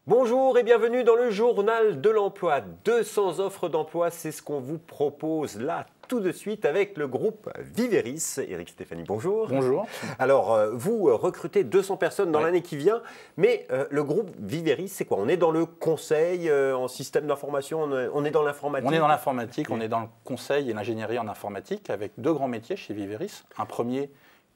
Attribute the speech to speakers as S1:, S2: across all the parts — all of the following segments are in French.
S1: Bonjour et bienvenue dans le journal de l'emploi. 200 offres d'emploi, c'est ce qu'on vous propose là tout de suite avec le groupe Viveris. Eric Stéphanie, bonjour.
S2: Bonjour.
S1: Alors, vous recrutez 200 personnes dans l'année qui vient, mais le groupe Viveris, c'est quoi? On est dans le conseil en système d'information, on est dans l'informatique?
S2: On est dans l'informatique, on est dans le conseil et l'ingénierie en informatique avec deux grands métiers chez Viveris. Un premier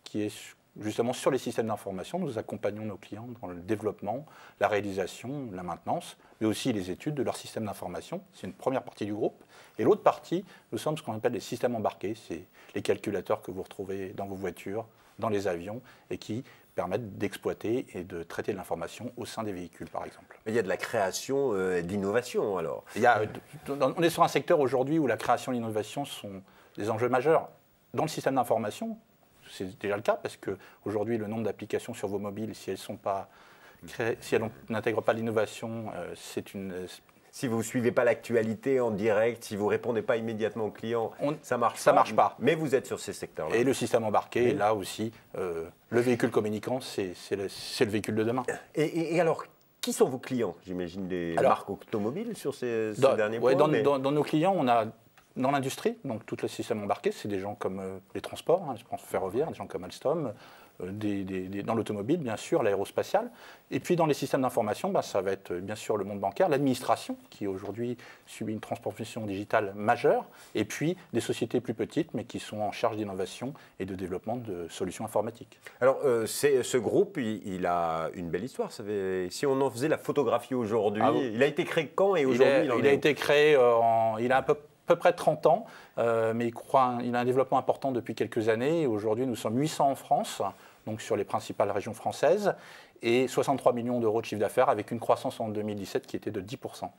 S2: qui est justement sur les systèmes d'information. Nous accompagnons nos clients dans le développement, la réalisation, la maintenance, mais aussi les études de leur système d'information. C'est une première partie du groupe. Et l'autre partie, nous sommes ce qu'on appelle les systèmes embarqués. C'est les calculateurs que vous retrouvez dans vos voitures, dans les avions, et qui permettent d'exploiter et de traiter de l'information au sein des véhicules, par exemple.
S1: Il y a de la création, d'innovation, alors.
S2: On est sur un secteur aujourd'hui où la création et l'innovation sont des enjeux majeurs. Dans le système d'information, c'est déjà le cas parce qu'aujourd'hui, le nombre d'applications sur vos mobiles, si elles n'intègrent pas l'innovation, c'est une...
S1: Si vous ne suivez pas l'actualité en direct, si vous ne répondez pas immédiatement aux clients, ça ne marche pas. Mais vous êtes sur ces secteurs-là.
S2: Et le système embarqué, là aussi, le véhicule communicant, c'est le véhicule de demain.
S1: Et alors, qui sont vos clients? J'imagine des marques automobiles sur ces derniers points.
S2: Dans nos clients, on a... Dans l'industrie, donc tous les systèmes embarqués, c'est des gens comme les transports, je pense ferroviaire, des gens comme Alstom, dans l'automobile, bien sûr, l'aérospatiale. Et puis dans les systèmes d'information, ça va être bien sûr le monde bancaire, l'administration, qui aujourd'hui subit une transformation digitale majeure, et puis des sociétés plus petites, mais qui sont en charge d'innovation et de développement de solutions informatiques.
S1: Alors, ce groupe, il a une belle histoire. Si on en faisait la photographie aujourd'hui, il a été créé quand et aujourd'hui
S2: il a été créé, il a à peu près 30 ans, mais il a un développement important depuis quelques années. Aujourd'hui, nous sommes 800 en France, donc sur les principales régions françaises, et 63 millions d'euros de chiffre d'affaires avec une croissance en 2017 qui était de 10%.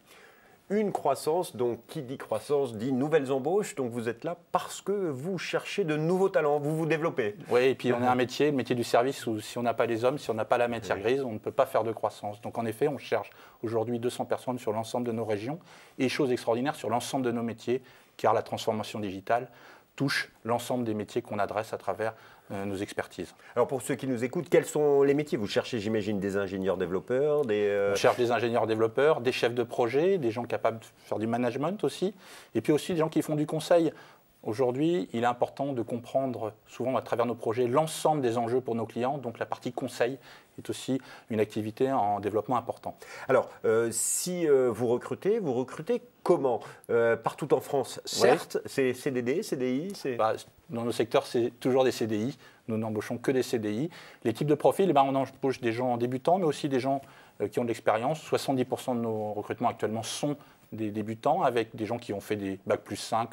S1: Une croissance, donc qui dit croissance dit nouvelles embauches, donc vous êtes là parce que vous cherchez de nouveaux talents, vous vous développez.
S2: Oui, et puis on a un métier, le métier du service, où si on n'a pas les hommes, si on n'a pas la matière grise, on ne peut pas faire de croissance. Donc en effet, on cherche aujourd'hui 200 personnes sur l'ensemble de nos régions, et chose extraordinaire, sur l'ensemble de nos métiers, car la transformation digitale touche l'ensemble des métiers qu'on adresse à travers nos expertises.
S1: Alors pour ceux qui nous écoutent, quels sont les métiers? Vous cherchez, j'imagine, des ingénieurs développeurs,
S2: On cherche des ingénieurs développeurs, des chefs de projet, des gens capables de faire du management aussi, et puis aussi des gens qui font du conseil. Aujourd'hui, il est important de comprendre, souvent à travers nos projets, l'ensemble des enjeux pour nos clients, donc la partie conseil est aussi une activité en développement important.
S1: Alors, si vous recrutez comment? Partout en France, certes, c'est CDD, CDI
S2: dans nos secteurs, c'est toujours des CDI. Nous n'embauchons que des CDI. Les types de profils, on embauche des gens débutants, mais aussi des gens qui ont de l'expérience. 70% de nos recrutements actuellement sont des débutants, avec des gens qui ont fait des Bac+5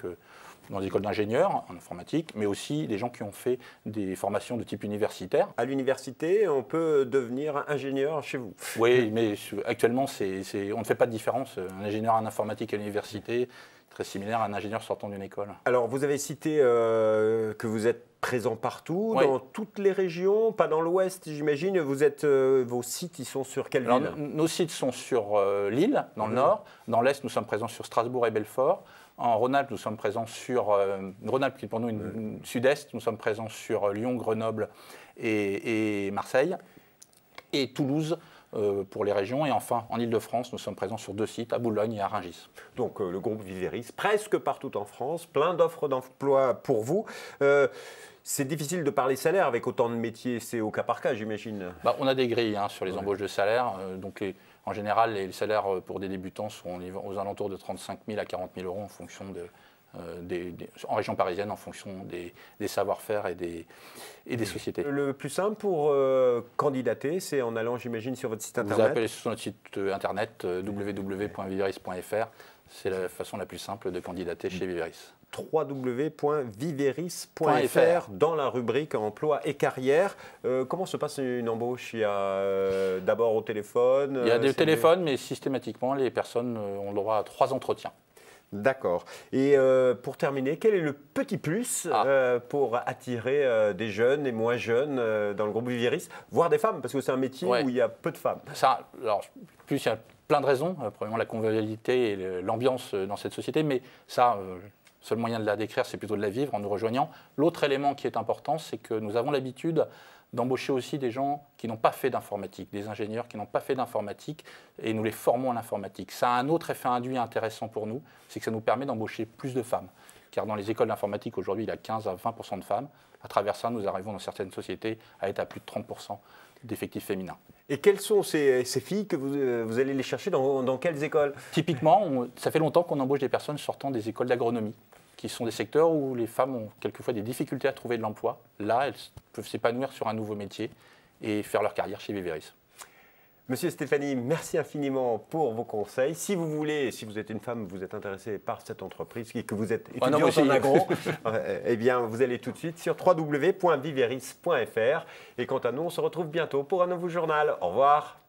S2: dans des écoles d'ingénieurs en informatique, mais aussi des gens qui ont fait des formations de type universitaire.
S1: À l'université, on peut devenir ingénieur chez vous?
S2: Oui, mais actuellement, on ne fait pas de différence. Un ingénieur en informatique à l'université, très similaire à un ingénieur sortant d'une école.
S1: Alors, vous avez cité que vous êtes présent partout, dans toutes les régions, pas dans l'Ouest, j'imagine. Vos sites, ils sont sur quelle ville?
S2: Nos sites sont sur Lille, dans le Nord. Dans l'Est, nous sommes présents sur Strasbourg et Belfort. En Rhône-Alpes, nous sommes présents sur Rhône-Alpes, qui est pour nous une sud-est. Nous sommes présents sur Lyon, Grenoble et Marseille. Et Toulouse pour les régions. Et enfin, en Ile-de-France, nous sommes présents sur 2 sites, à Boulogne et à Rungis.
S1: Donc le groupe Viveris, presque partout en France, plein d'offres d'emploi pour vous. C'est difficile de parler salaire avec autant de métiers, c'est au cas par cas, j'imagine.
S2: On a des grilles sur les embauches de salaire. En général, les salaires pour des débutants sont aux alentours de 35 000 à 40 000 euros en fonction en région parisienne, en fonction des savoir-faire et des sociétés.
S1: Le plus simple pour candidater, c'est en allant, j'imagine, sur votre site internet.
S2: Vous appelez sur notre site internet www.viveris.fr. C'est la façon la plus simple de candidater chez Viveris.
S1: www.viveris.fr dans la rubrique emploi et carrière. Comment se passe une embauche? Il y a d'abord au téléphone.
S2: Il y a des téléphones, mais systématiquement, les personnes ont le droit à 3 entretiens.
S1: D'accord. Et pour terminer, quel est le petit plus pour attirer des jeunes et moins jeunes dans le groupe Viveris, voire des femmes, parce que c'est un métier où il y a peu de femmes?
S2: Plus il y a plein de raisons, premièrement la convivialité et l'ambiance dans cette société, mais seul moyen de la décrire, c'est plutôt de la vivre en nous rejoignant. L'autre élément qui est important, c'est que nous avons l'habitude d'embaucher aussi des gens qui n'ont pas fait d'informatique, des ingénieurs qui n'ont pas fait d'informatique, et nous les formons à l'informatique. Ça a un autre effet induit intéressant pour nous, c'est que ça nous permet d'embaucher plus de femmes. Car dans les écoles d'informatique, aujourd'hui, il y a 15 à 20% de femmes. À travers ça, nous arrivons dans certaines sociétés à être à plus de 30% d'effectifs féminins.
S1: Et quelles sont ces filles que vous allez les chercher dans quelles écoles?
S2: Typiquement, ça fait longtemps qu'on embauche des personnes sortant des écoles d'agronomie, qui sont des secteurs où les femmes ont quelquefois des difficultés à trouver de l'emploi. Là, elles peuvent s'épanouir sur un nouveau métier et faire leur carrière chez Viveris.
S1: Monsieur Stéphanie, merci infiniment pour vos conseils. Si vous voulez, si vous êtes une femme, vous êtes intéressée par cette entreprise et que vous êtes étudiante en agro, eh bien, vous allez tout de suite sur www.viveris.fr. Et quant à nous, on se retrouve bientôt pour un nouveau journal. Au revoir.